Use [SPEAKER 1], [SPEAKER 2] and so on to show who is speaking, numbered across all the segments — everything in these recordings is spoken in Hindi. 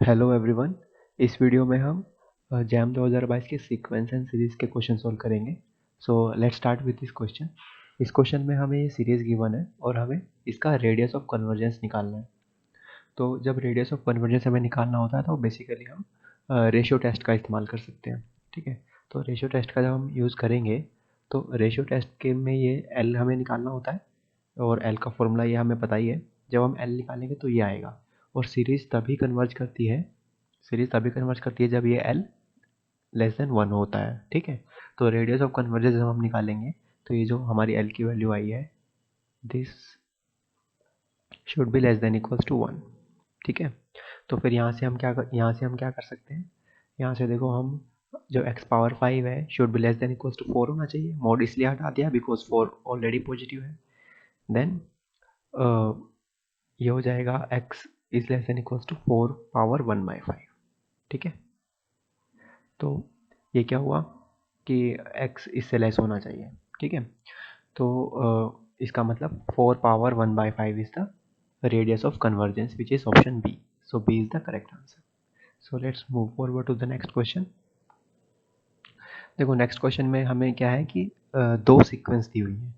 [SPEAKER 1] Hello everyone. इस वीडियो में हम जैम 2022 के सीक्वेंस एंड सीरीज़ के क्वेश्चन सॉल्व करेंगे। So let's start with this question. इस क्वेश्चन में हमें ये सीरीज़ गिवन है और हमें इसका रेडियस ऑफ कन्वर्जेंस निकालना है। तो जब रेडियस ऑफ कन्वर्जेंस हमें निकालना होता है तो बेसिकली हम रेशियो टेस्ट का इस्तेमाल कर सकते हैं। ठीक है, तो रेशियो टेस्ट का जब हम यूज़ करेंगे तो रेशियो टेस्ट के में ये एल हमें निकालना होता है और एल का फॉर्मूला ये हमें पता ही है। जब हम एल निकालेंगे तो ये आएगा। और सीरीज तभी कन्वर्ज करती है जब ये एल लेस देन 1 होता है। ठीक है, तो रेडियस ऑफ कन्वर्जेंस जब हम निकालेंगे तो ये जो हमारी एल की वैल्यू आई है, this should be less than equals to 1। ठीक है, तो फिर यहाँ से हम क्या कर सकते हैं। यहाँ से देखो, हम जो x पावर 5 है should be less than equals to 4 होना चाहिए। मोड इसलिए हटा दिया बिकॉज 4 ऑलरेडी पॉजिटिव है। देन ये हो जाएगा x is less than equals to 4 power 1/5। ठीक है, तो ये क्या हुआ कि x इससे लेस होना चाहिए। ठीक है, तो इसका मतलब 4 power 1/5 is the radius of convergence which is option B. So B is the correct answer. So let's move forward to the next question. देखो, नेक्स्ट क्वेश्चन में हमें क्या है कि दो सीक्वेंस दी हुई है।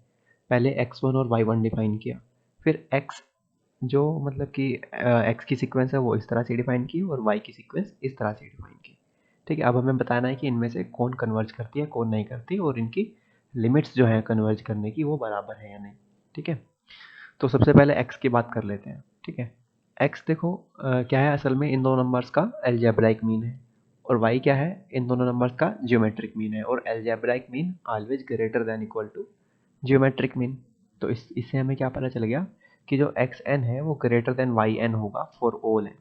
[SPEAKER 1] पहले x1 और y1 डिफाइन किया, फिर x जो मतलब कि x की सीक्वेंस है वो इस तरह से डिफाइन की और y की सीक्वेंस इस तरह से डिफाइन की। ठीक है, अब हमें बताना है कि इनमें से कौन कन्वर्ज करती है कौन नहीं करती और इनकी लिमिट्स जो है कन्वर्ज करने की वो बराबर है या नहीं। ठीक है, तो सबसे पहले x की बात कर लेते हैं। ठीक है, x देखो क्या है, असल में इन दोनों नंबर्स का अलजेब्राइक मीन है और y क्या है, इन दोनों नंबर्स का ज्योमेट्रिक मीन है। और algebraic mean always greater than equal to geometric mean. तो इससे हमें क्या पता चल गया कि जो एक्स एन है वो ग्रेटर देन वाई एन होगा फॉर ऑल एन,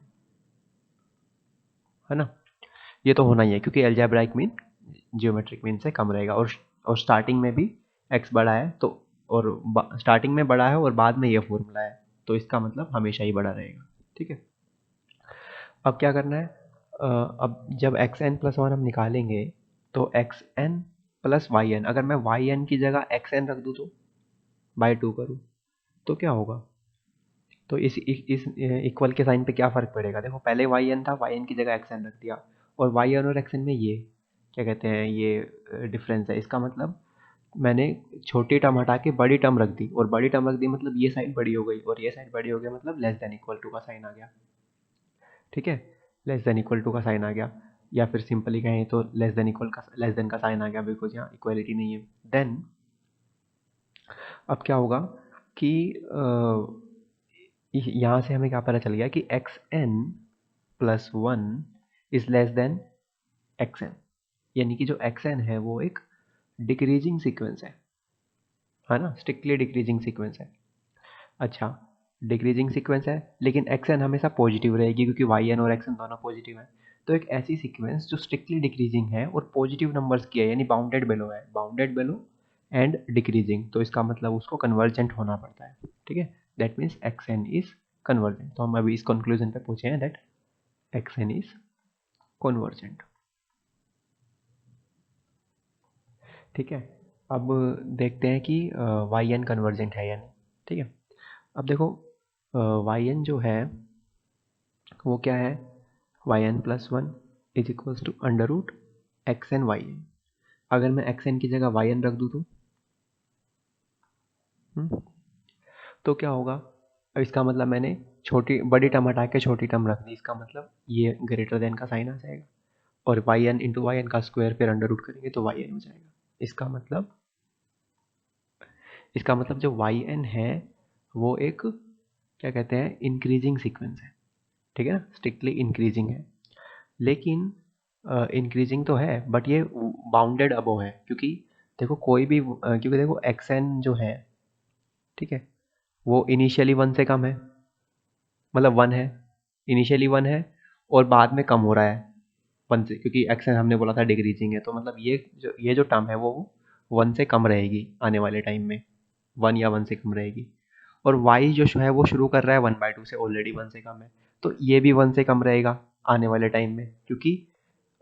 [SPEAKER 1] है ना। ये तो होना ही है क्योंकि अलजेब्राइक मीन जियोमेट्रिक मीन से कम रहेगा। और स्टार्टिंग में भी एक्स बड़ा है तो, और स्टार्टिंग में बड़ा है और बाद में ये फॉर्मूला है, तो इसका मतलब हमेशा ही बड़ा रहेगा। ठीक है, अब क्या करना है, अब जब एक्स एन प्लस वन हम निकालेंगे तो X N plus Y N, अगर मैं वाई एन की जगह एक्स एन रख दूँ तो बाई 2 करूँ तो क्या होगा। तो इस इक्वल के साइन पे क्या फ़र्क पड़ेगा। देखो, पहले वाई एन था, वाई एन की जगह एक्स एन रख दिया और वाई एन और एक्स एन में ये क्या कहते हैं, ये डिफरेंस है। इसका मतलब मैंने छोटी टर्म हटा के बड़ी टर्म रख दी और बड़ी टर्म रख दी मतलब ये साइड बड़ी हो गई और ये साइड बड़ी हो गई मतलब लेस देन इक्वल टू का साइन आ गया। ठीक है, लेस देन इक्वल टू का साइन आ गया, या फिर सिंपली कहें तो लेस देन का साइन आ गया बिकॉज यहाँ इक्वलिटी नहीं है। देन अब क्या होगा कि यहाँ से हमें क्या पता चल गया कि X N plus one is less than X N, यानी कि जो एक्स एन है वो एक डिक्रीजिंग सीक्वेंस है ना, स्ट्रिक्टली डिक्रीजिंग सीक्वेंस है। अच्छा, डिक्रीजिंग सीक्वेंस है लेकिन एक्स एन हमेशा पॉजिटिव रहेगी क्योंकि वाई एन और एक्स एन दोनों पॉजिटिव है। तो एक ऐसी सीक्वेंस जो स्ट्रिक्टली डिक्रीजिंग है और पॉजिटिव नंबर्स की है, यानी बाउंडेड बेलो है, बाउंडेड बेलो एंड डिक्रीजिंग, तो इसका मतलब उसको कन्वर्जेंट होना पड़ता है। ठीक है, that means X N is convergent. तो हम अभी इस कंक्लूजन पे पहुंचे हैं that X N is convergent. ठीक है, अब देखते हैं कि वाई एन कन्वर्जेंट है या नहीं। ठीक है, अब देखो वाई एन जो है वो क्या है, Y N plus one is equals to under root X N Y N. अगर मैं एक्स एन की जगह वाई एन रख दूँ तो क्या होगा। अब इसका मतलब मैंने छोटी बड़ी टर्म हटा के छोटी टर्म रख दी, इसका मतलब ये ग्रेटर देन का साइन आ जाएगा और Y N into Y N का स्क्वायर फिर अंडर रूट करेंगे तो वाई एन हो जाएगा। इसका मतलब जो वाई एन है वो एक क्या कहते हैं, इंक्रीजिंग सीक्वेंस है। ठीक है ना, स्ट्रिक्टली इंक्रीजिंग है, लेकिन इंक्रीजिंग तो है बट ये बाउंडेड अबव है क्योंकि देखो कोई भी क्योंकि देखो एक्स एन जो है, ठीक है, वो इनिशियली वन से कम है, मतलब वन है, इनिशियली वन है और बाद में कम हो रहा है वन से, क्योंकि एक्स एन हमने बोला था डिक्रीजिंग है, तो मतलब ये जो टर्म है वो वन से कम रहेगी आने वाले टाइम में, वन या वन से कम रहेगी। और वाई जो है वो शुरू कर रहा है 1/2 से, ऑलरेडी वन से कम है, तो ये भी वन से कम रहेगा आने वाले टाइम में क्योंकि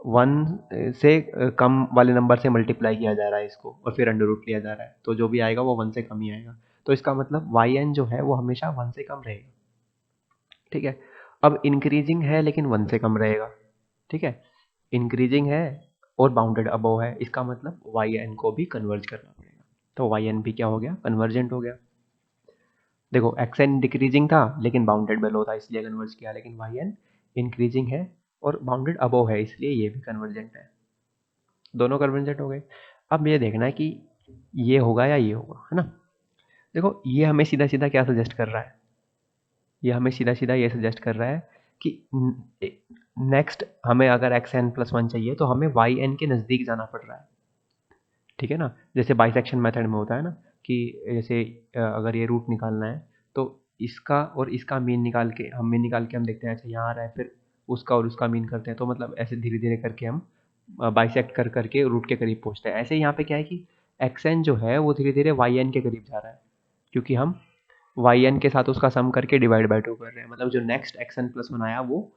[SPEAKER 1] वन से कम वाले नंबर से मल्टीप्लाई किया जा रहा है इसको और फिर अंडर रूट लिया जा रहा है, तो जो भी आएगा वो वन से कम ही आएगा। तो इसका मतलब वाई एन जो है वो हमेशा वन से कम रहेगा। ठीक है, अब इंक्रीजिंग है लेकिन 1 से कम रहेगा, ठीक है, इंक्रीजिंग है और बाउंडेड अबव है, इसका मतलब वाई एन को भी कन्वर्ज करना पड़ेगा। तो वाई एन भी क्या हो गया, कन्वर्जेंट हो गया। देखो एक्स एन डिक्रीजिंग था लेकिन बाउंडेड बेलो था इसलिए कन्वर्ज किया, लेकिन वाई एन इंक्रीजिंग है और बाउंडेड अबव है इसलिए ये भी कन्वर्जेंट है, दोनों कन्वर्जेंट हो गए। अब ये देखना है कि ये होगा या ये होगा, है ना। देखो ये हमें सीधा सीधा क्या सजेस्ट कर रहा है, ये हमें सीधा सीधा ये सजेस्ट कर रहा है कि नेक्स्ट हमें अगर एक्स एन प्लस वन चाहिए तो हमें वाई एन के नज़दीक जाना पड़ रहा है, ठीक है ना। जैसे बाइसेक्शन मेथड में होता है ना कि जैसे अगर ये रूट निकालना है तो इसका और इसका मीन निकाल के हम देखते हैं अच्छा यहाँ आ रहा है, फिर उसका और उसका मीन करते हैं, तो मतलब ऐसे धीरे धीरे करके हम बाइसेक्ट कर करके रूट के करीब पहुँचते हैं। ऐसे यहाँ पे क्या है कि एक्स एन जो है वो धीरे धीरे वाई एन के करीब जा रहा है, क्योंकि हम वाई एन के साथ उसका सम करके डिवाइड बाई टू कर रहे हैं, मतलब जो next X N plus one आया वो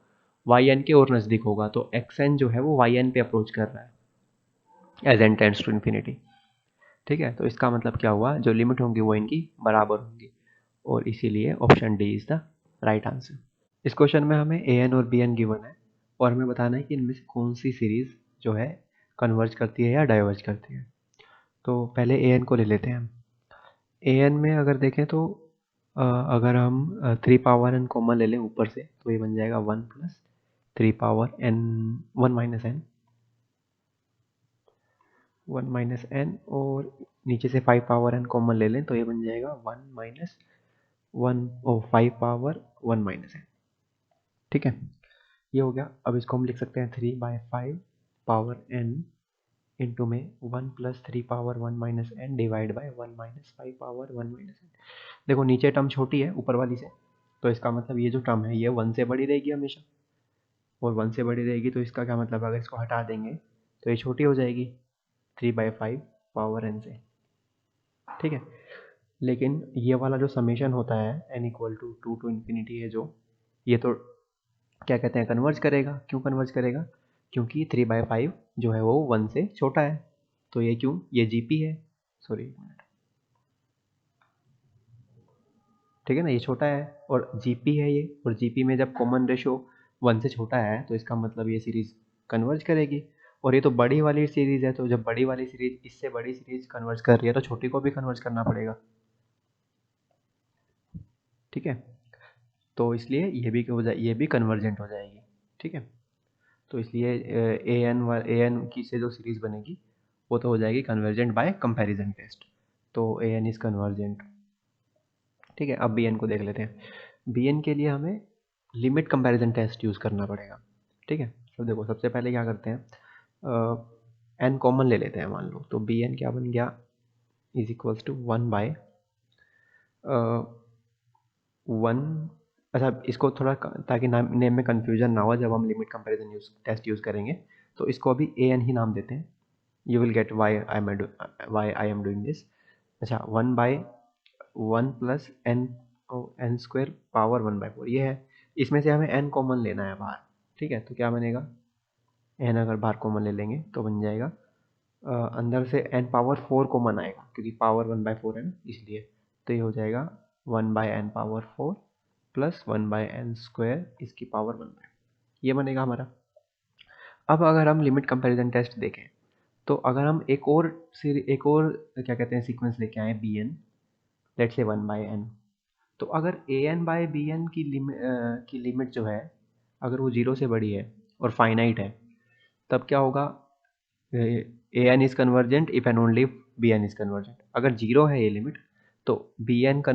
[SPEAKER 1] वाई एन के और नज़दीक होगा, तो एक्स एन जो है वो वाई एन पे अप्रोच कर रहा है as N tends to infinity, ठीक है। तो इसका मतलब क्या हुआ, जो लिमिट होंगी वो इनकी बराबर होंगी, और इसीलिए option D is the right answer. इस क्वेश्चन में हमें ए एन और बी एन गिवन है और हमें बताना है कि इनमें से कौन सी सीरीज़ जो है कन्वर्ज करती है या डाइवर्ज करती है। तो पहले ए एन को ले लेते हैं हम। ए एन में अगर देखें तो अगर हम 3 पावर एन कॉमन ले लें ऊपर से तो ये बन जाएगा 1 plus 3 power N 1 minus N, 1 minus N, और नीचे से 5 पावर एन कॉमन ले लें तो ये बन जाएगा 1 माइनस 1 ओ 5 पावर 1 माइनस एन, ठीक है। ये हो गया। अब इसको हम लिख सकते हैं 3/5 पावर एन इंटू में 1 plus 3 power 1 minus N divide by 1 minus 5 power 1 minus N. देखो नीचे टर्म छोटी है ऊपर वाली से, तो इसका मतलब ये जो टर्म है ये 1 से बड़ी रहेगी हमेशा, और 1 से बड़ी रहेगी तो इसका क्या मतलब, अगर इसको हटा देंगे तो ये छोटी हो जाएगी 3/5 पावर एन से, ठीक है। लेकिन ये वाला जो समेशन होता है N equal to 2 to infinity है जो, ये तो क्या कहते हैं कन्वर्ज करेगा। क्यों कन्वर्ज करेगा, क्योंकि 3/5 जो है वो 1 से छोटा है, तो ये क्यों, ये जीपी है, सॉरी, ठीक है ना, ये छोटा है और जीपी है ये, और जीपी में जब कॉमन रेशो 1 से छोटा है तो इसका मतलब ये सीरीज कन्वर्ज करेगी। और ये तो बड़ी वाली सीरीज है, तो जब बड़ी वाली सीरीज इससे बड़ी सीरीज कन्वर्ज कर रही है तो छोटी को भी कन्वर्ज करना पड़ेगा, ठीक है। तो इसलिए ये भी हो जाए, ये भी कन्वर्जेंट हो जाएगी, ठीक है। तो इसलिए ए एन की से जो सीरीज बनेगी वो तो हो जाएगी कन्वर्जेंट बाय कंपैरिजन टेस्ट, तो ए एन इज कन्वर्जेंट, ठीक है। अब बी एन को देख लेते हैं। बी एन के लिए हमें लिमिट कंपैरिजन टेस्ट यूज़ करना पड़ेगा, ठीक है। तो देखो सबसे पहले क्या करते हैं, एन कॉमन ले लेते हैं मान लो, तो बी एन क्या बन गया इज इक्वल्स टू 1 बाय 1, अच्छा इसको थोड़ा ताकि नाम नेम में कन्फ्यूजन ना हो जब हम लिमिट कंपैरिजन टेस्ट यूज़ करेंगे, तो इसको अभी ए एन ही नाम देते हैं। You will get why I am doing this. अच्छा 1 by 1 plus N N square power 1/4 ये है। इसमें से हमें एन कॉमन लेना है बाहर, ठीक है। तो क्या बनेगा, एन अगर बाहर कॉमन ले लेंगे तो बन जाएगा अंदर से एन पावर 4 कॉमन आएगा क्योंकि पावर 1/4 है ना, इसलिए तो ये हो जाएगा 1 by N power 4 plus 1 by N square इसकी पावर 1/4, ये बनेगा हमारा। अब अगर हम लिमिट कंपैरिजन टेस्ट देखें तो अगर हम एक और क्या कहते हैं सीक्वेंस लेके आए बी एन, लेट से 1 बाय एन, तो अगर ए एन बाय बी एन की लिमिट जो है अगर वो 0 से बड़ी है और फाइनाइट है, तब क्या होगा, a n is convergent if and only b n is convergent. अगर 0 है ये लिमिट तो बी एन का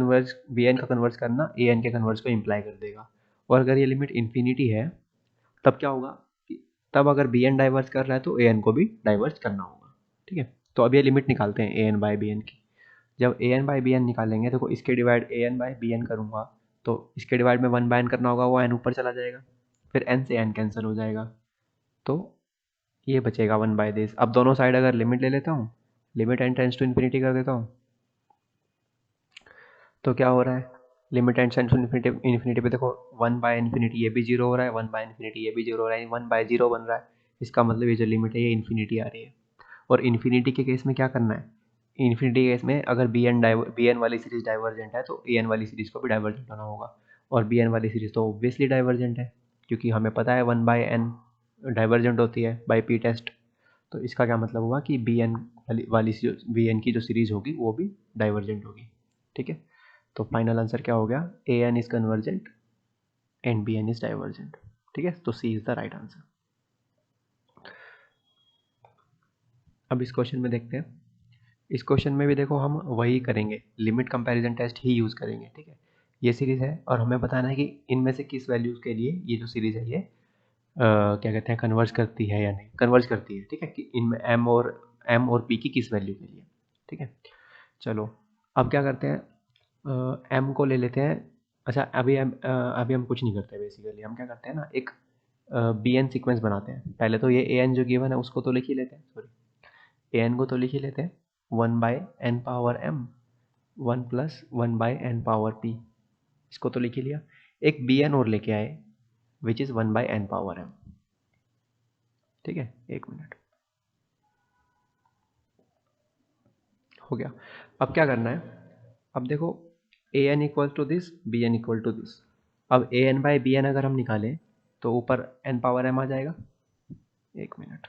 [SPEAKER 1] कन्वर्ज करना ए एन के कन्वर्ज को इम्प्लाई कर देगा, और अगर ये लिमिट इन्फिनिटी है तब क्या होगा, तब अगर बी एन डाइवर्स कर रहा है तो ए एन को भी डाइवर्स करना होगा, ठीक है। तो अब ये लिमिट निकालते हैं A N by B N की। जब A N by B N निकालेंगे तो इसके divide A N by B N करूँगा तो इसके डिवाइड में 1 बाय एन करना होगा, वो एन ऊपर चला जाएगा, फिर एन से एन कैंसिल हो जाएगा, तो ये बचेगा 1 बाय दिस। अब दोनों साइड अगर लिमिट ले लेता हूँ, limit N tends to infinity कर देता हूँ, तो क्या हो रहा है, limit N tends to infinity infinity पे देखो 1 बाय इन्फिनिटी ये भी 0 हो रहा है, 1 बाय इन्फिनिटी ये भी 0 हो रहा है, 1 बाय 0 बन रहा है, इसका मतलब ये जो लिमिट है ये इन्फिनिटी आ रही है। और इन्फिनिटी के केस में क्या करना है, इन्फिनिटी केस में अगर बी एन वाली सीरीज डाइवर्जेंट है तो ए एन वाली सीरीज को भी डाइवर्जेंट होना होगा, और बी एन वाली सीरीज तो ऑब्वियसली डाइवर्जेंट है, क्योंकि हमें पता है 1/n डाइवर्जेंट होती है बाई पी टेस्ट। तो इसका क्या मतलब हुआ कि बी एन वाली जो बी एन की जो सीरीज होगी वो भी डाइवर्जेंट होगी। ठीक है, तो फाइनल आंसर क्या हो गया, a n is convergent and b n is divergent. ठीक है, तो c is the right answer. अब इस क्वेश्चन में देखते हैं। इस क्वेश्चन में भी देखो हम वही करेंगे, लिमिट कंपैरिजन टेस्ट ही यूज़ करेंगे। ठीक है, ये सीरीज़ है और हमें बताना है कि इनमें से किस वैल्यूज़ के लिए ये जो सीरीज़ है ये क्या कहते हैं, कन्वर्ज करती है या नहीं कन्वर्ज करती है। ठीक है, कि इनमें एम और पी की किस वैल्यू के लिए। ठीक है, चलो अब क्या करते हैं, एम को ले लेते हैं। अच्छा, अभी हम कुछ नहीं करते बेसिकली, हम क्या करते हैं ना, एक बी एन सिक्वेंस बनाते हैं। पहले तो ये ए एन जो गिवन है उसको तो लिख ही लेते हैं, सॉरी ए एन को तो लिख ही लेते हैं, 1/n⁻m 1+1/n⁻p, इसको तो लिख ही लिया। एक बी एन और लेके आए विच इज़ 1/n⁻m। ठीक है, एक मिनट हो गया। अब क्या करना है, अब देखो a n equal to this, b n equal to this. अब a N by B n अगर हम निकालें तो ऊपर एन पावर एम आ जाएगा। एक मिनट,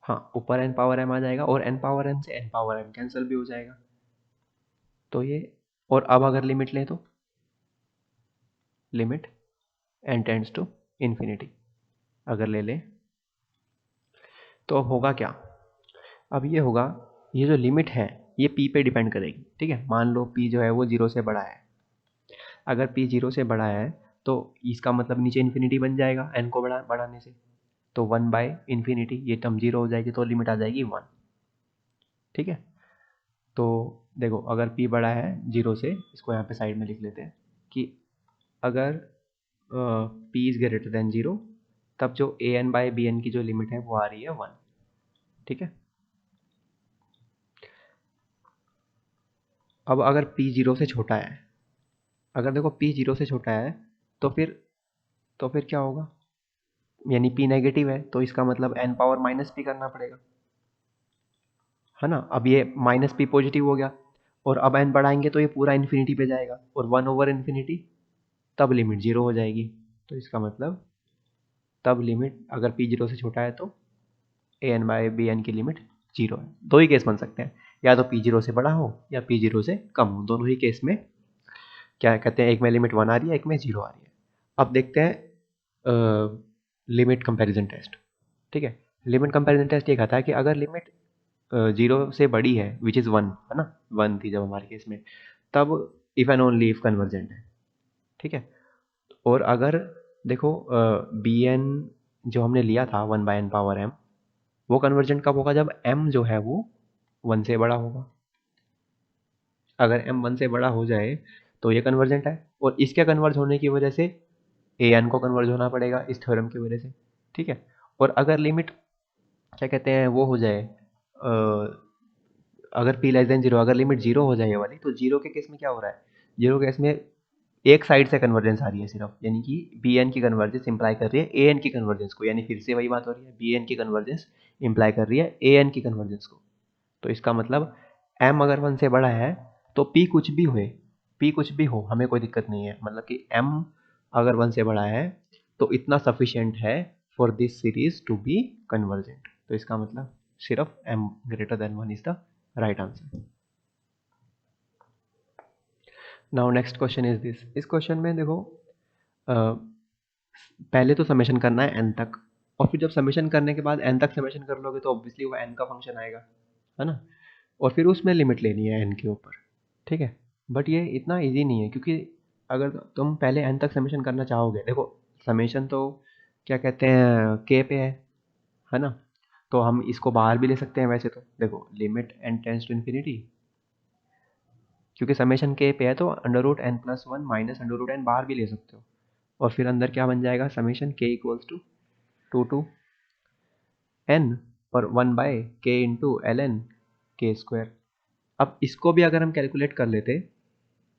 [SPEAKER 1] हाँ ऊपर एन पावर एम आ जाएगा और एन पावर एम से एन पावर एम कैंसिल भी हो जाएगा। तो ये, और अब अगर लिमिट लें तो limit N tends to infinity अगर ले लें तो अब होगा क्या, अब ये होगा, ये जो लिमिट है ये पी पे डिपेंड करेगी। ठीक है, मान लो पी जो है वो जीरो से बड़ा है। अगर पी जीरो से बड़ा है तो इसका मतलब नीचे इन्फिनिटी बन जाएगा एन को बढ़ाने से। तो 1/∞, ये टर्म जीरो हो जाएगी तो लिमिट आ जाएगी 1। ठीक है, तो देखो अगर पी बड़ा है जीरो से, इसको यहाँ पे साइड में लिख लेते हैं कि अगर P is greater than zero तब जो A N by B N की जो लिमिट है वो आ रही है 1। ठीक है, अब अगर पी जीरो से छोटा है, अगर देखो पी जीरो से छोटा है तो फिर क्या होगा, यानी पी नेगेटिव है तो इसका मतलब एन पावर माइनस पी करना पड़ेगा, है ना। अब ये माइनस पी पॉजिटिव हो गया और अब एन बढ़ाएंगे तो ये पूरा इन्फिनिटी पे जाएगा और 1/∞, तब लिमिट जीरो हो जाएगी। तो इसका मतलब तब लिमिट अगर पी जीरो से छोटा है तो A N by B N की लिमिट जीरो है। दो ही केस बन सकते हैं, या तो पी जीरो से बड़ा हो या पी जीरो से कम हो, दोनों ही केस में क्या कहते हैं, एक में लिमिट 1 आ रही है, एक में 0 आ रही है। अब देखते हैं लिमिट कंपैरिजन टेस्ट। ठीक है, लिमिट कंपैरिजन टेस्ट ये कहता है कि अगर लिमिट 0 से बड़ी है विच इज़ 1, है ना, 1 थी जब हमारे केस में, तब if and only if convergent है। ठीक है, और अगर देखो बी एन जो हमने लिया था 1/n⁻m, वो कन्वर्जेंट कब होगा, जब m जो है वो 1 से बड़ा होगा। अगर m 1 से बड़ा हो जाए तो ये कन्वर्जेंट है, और इसके कन्वर्ज होने की वजह से ए एन को कन्वर्ज होना पड़ेगा इस थ्योरम की वजह से। ठीक है, और अगर लिमिट क्या कहते हैं वो हो जाए, अगर पी लेस देन जीरो, अगर लिमिट जीरो हो जाए ये वाली, तो जीरो के केस में क्या हो रहा है, जीरो केस में एक साइड से कन्वर्जेंस आ रही है सिर्फ, यानी कि बी एन की कन्वर्जेंस इंप्लाई कर रही है ए एन की कन्वर्जेंस को, यानी फिर से वही बात हो रही है, बी एन की कन्वर्जेंस इंप्लाई कर रही है ए एन की कन्वर्जेंस को। तो इसका मतलब एम अगर 1 से बड़ा है तो पी कुछ भी हुए, पी कुछ भी हो हमें कोई दिक्कत नहीं है, मतलब कि एम अगर 1 से बड़ा है तो इतना सफिशिएंट है for this series to be convergent. तो इसका मतलब सिर्फ M greater than 1 is the right answer. Now next question is this. इस क्वेश्चन में देखो पहले तो समेशन करना है एन तक, और फिर जब समेशन करने के बाद एन तक समेशन कर लोगे तो ऑब्वियसली वो एन का फंक्शन आएगा, है ना, और फिर उसमें लिमिट लेनी है एन के ऊपर। ठीक है, बट ये इतना इजी नहीं है, क्योंकि अगर तुम पहले एन तक समेशन करना चाहोगे, देखो समेशन तो क्या कहते हैं के पे है ना, तो हम इसको बाहर भी ले सकते हैं वैसे तो, देखो limit N tends to infinity, क्योंकि समेशन के पे है तो √n+1 -√n बाहर भी ले सकते हो, और फिर अंदर क्या बन जाएगा, समेशन के इक्वल्स टू 2 to n और 1/k × ln k²। अब इसको भी अगर हम कैलकुलेट कर लेते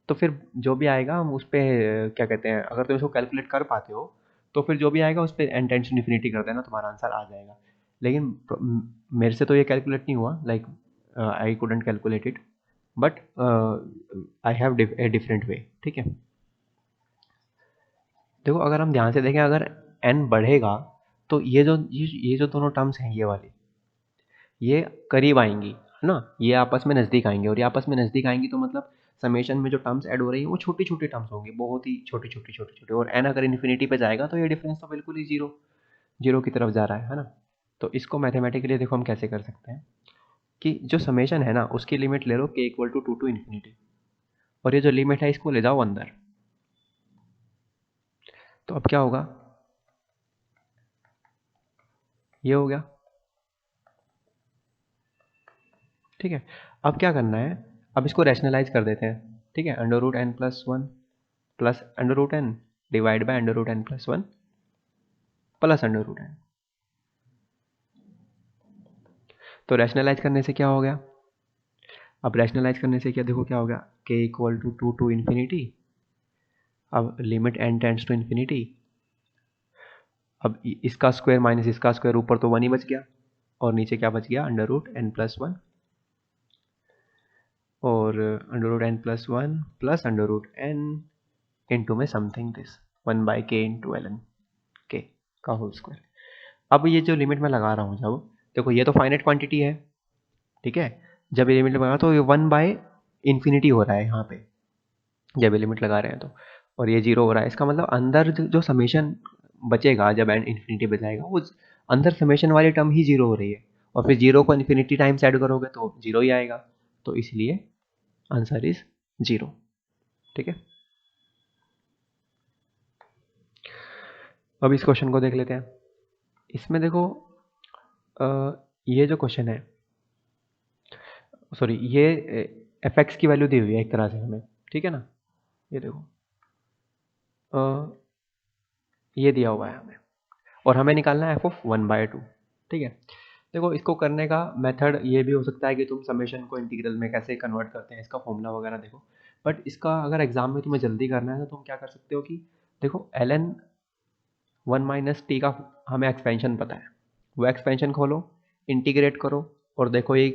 [SPEAKER 1] तो फिर जो भी आएगा हम उस पर क्या कहते हैं, अगर तुम इसको कैलकुलेट कर पाते हो तो फिर जो भी आएगा उस पर एन टेंस टू इन्फिनिटी कर देना, तुम्हारा आंसर आ जाएगा। लेकिन मेरे से तो ये कैलकुलेट नहीं हुआ, like I couldn't calculate it, but I have a different way. ठीक है, देखो अगर हम ध्यान से देखें, अगर n बढ़ेगा तो ये जो दोनों टर्म्स हैं, ये वाली, ये करीब आएंगी, है ना, ये आपस में नज़दीक आएंगे, और ये आपस में नज़दीक आएंगी तो मतलब समेशन में जो टर्म्स ऐड हो रही हैं वो छोटी छोटी टर्म्स होंगी, बहुत ही छोटी छोटी छोटी छोटी, और n अगर इन्फिनिटी पे जाएगा तो ये डिफरेंस तो बिल्कुल ही जीरो जीरो की तरफ जा रहा है ना। तो इसको मैथमेटिकली देखो हम कैसे कर सकते हैं कि जो समेशन है ना उसकी लिमिट ले लो k equal to to infinity, और ये जो लिमिट है इसको ले जाओ अंदर। तो अब क्या होगा, ये हो गया, ठीक है। अब क्या करना है, अब इसको रैशनलाइज कर देते हैं, ठीक है, under root N plus one plus under root N divide by under root N plus one plus under root N. तो रैशनलाइज करने से क्या हो गया, अब रैशनलाइज करने से क्या, देखो क्या हो गया, k equal to two to infinity, अब limit N tends to infinity, अब इसका स्क्वायर माइनस इसका स्क्वायर, ऊपर तो वन ही बच गया और नीचे क्या बच गया, under root N plus one, और under root N plus one plus under root n into में something this one by k into l n k का होल स्क्वायर। अब ये जो लिमिट मैं लगा रहा हूँ, जब देखो ये तो फाइनाइट क्वांटिटी है, ठीक है, जब ये लिमिट लगा तो ये वन बाय इन्फिनिटी हो रहा है यहाँ पे, जब ये लिमिट लगा रहे हैं तो, और ये जीरो हो रहा है, इसका मतलब अंदर जो समेशन बचेगा जब एंड इन्फिनिटी पे जाएगा, वो अंदर समेशन वाली टर्म ही जीरो हो रही है, और फिर जीरो को इन्फिनिटी टाइम्स ऐड करोगे तो जीरो ही आएगा, तो इसलिए आंसर इज जीरो, ठीक है। अब इस क्वेश्चन को देख लेते हैं। इसमें देखो ये जो क्वेश्चन है, सॉरी, ये एफ एक्स की वैल्यू दी हुई है एक तरह से हमें, ठीक है ना, ये देखो ये दिया हुआ है हमें, और हमें निकालना है F of one by two, ठीक है। देखो इसको करने का मेथड ये भी हो सकता है कि तुम समेशन को इंटीग्रल में कैसे कन्वर्ट करते हैं, इसका फॉर्मूला वगैरह देखो, बट इसका अगर एग्जाम में तुम्हें जल्दी करना है तो तुम क्या कर सकते हो कि देखो L N one minus T का हमें एक्सपेंशन पता है, वो एक्सपेंशन खोलो, इंटीग्रेट करो, और देखो ये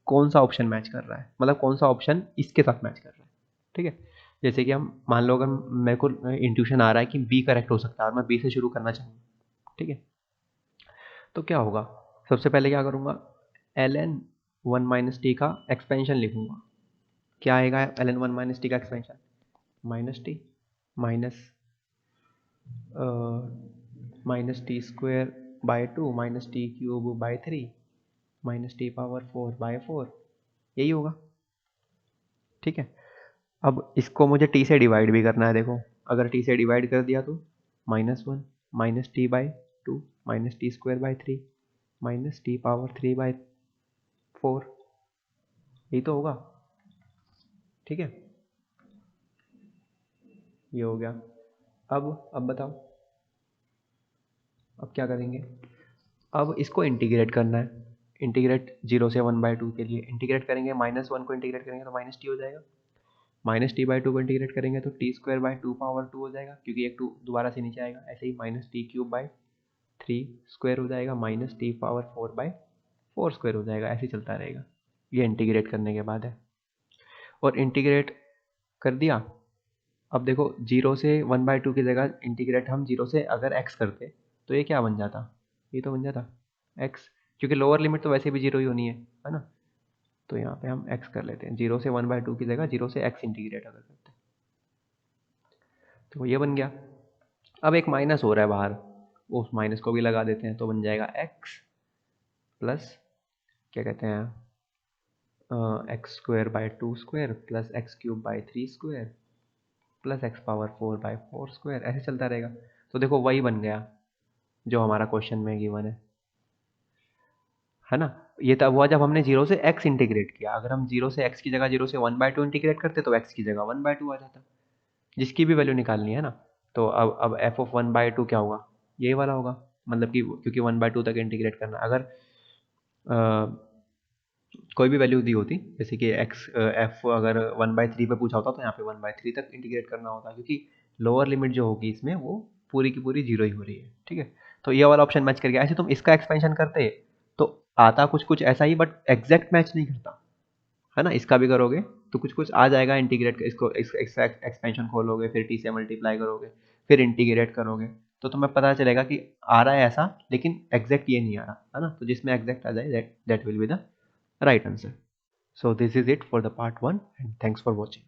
[SPEAKER 1] कौन सा ऑप्शन मैच कर रहा है, मतलब कौन सा ऑप्शन इसके साथ मैच कर रहा है, ठीक है। जैसे कि हम मान लो, अगर मेरे को इंट्यूशन आ रहा है कि बी करेक्ट हो सकता है और मैं बी से शुरू करना चाहूँ, ठीक है, तो क्या होगा, सबसे पहले क्या करूँगा, l N one minus T का एक्सपेंशन लिखूंगा, क्या आएगा l N one minus T का expansion, minus t minus minus t square by two minus t cube by three minus t power four by four, यही होगा, ठीक है। अब इसको मुझे टी से डिवाइड भी करना है, देखो अगर टी से डिवाइड कर दिया तो minus one minus T by to minus T square by three minus t power three by four, यही तो होगा, ठीक है, ये हो गया। अब बताओ, अब क्या करेंगे, अब इसको इंटीग्रेट करना है, इंटीग्रेट जीरो से वन बाई टू के लिए इंटीग्रेट करेंगे, माइनस वन को इंटीग्रेट करेंगे तो माइनस टी हो जाएगा, माइनस टी बाई टू को इंटीग्रेट करेंगे तो T square by two power two हो जाएगा, क्योंकि एक टू दोबारा से नीचे आएगा, ऐसे ही minus t cube by three square हो जाएगा minus t power four by four square हो जाएगा, ऐसे ही चलता रहेगा, ये इंटीग्रेट करने के बाद है, और इंटीग्रेट कर दिया। अब देखो जीरो से वन बाई टू की जगह इंटीग्रेट हम जीरो से अगर एक्स करते तो ये क्या बन जाता, ये तो बन जाता एक्स, क्योंकि लोअर लिमिट तो वैसे भी जीरो ही होनी है ना, तो यहाँ पे हम एक्स कर लेते हैं, जीरो से वन बाई टू की जगह जीरो से एक्स इंटीग्रेट अगर करते हैं तो ये बन गया। अब एक माइनस हो रहा है बाहर, उस माइनस को भी लगा देते हैं, तो बन जाएगा एक्स प्लस क्या कहते हैं, x square by to square plus x cube by three square plus x power four by four square, ऐसे चलता रहेगा। तो देखो वही बन गया जो हमारा क्वेश्चन में गिवन है ना। ये तब हुआ जब हमने जीरो से एक्स इंटीग्रेट किया, अगर हम जीरो से एक्स की जगह जीरो से वन बाई टू इंटीग्रेट करते तो एक्स की जगह वन बाई टू आ जाता, जिसकी भी वैल्यू निकालनी है ना। तो अब F of one by two क्या होगा, यही वाला होगा, मतलब कि क्योंकि वन बाई टू तक इंटीग्रेट करना, अगर कोई भी वैल्यू दी होती, जैसे कि एक्स एफ अगर वन बाई थ्री पे पूछा होता तो यहाँ पे वन बाई थ्री तक इंटीग्रेट करना होता, क्योंकि लोअर लिमिट जो होगी इसमें वो पूरी की पूरी जीरो ही हो रही है, ठीक है। तो ये वाला ऑप्शन मैच कर गया। ऐसे तुम इसका एक्सपेंशन करते तो आता कुछ कुछ ऐसा ही, बट एग्जैक्ट मैच नहीं करता, है ना। इसका भी करोगे तो कुछ कुछ आ जाएगा इंटीग्रेट, इसको एक्सपेंशन खोलोगे, फिर टी से मल्टीप्लाई करोगे, फिर इंटीग्रेट करोगे, तो तुम्हें पता चलेगा कि आ रहा है ऐसा, लेकिन एग्जैक्ट ये नहीं आ रहा है ना। तो जिसमें एग्जैक्ट आ जाए, that will be the right answer. So this is it for the part 1, and thanks for watching.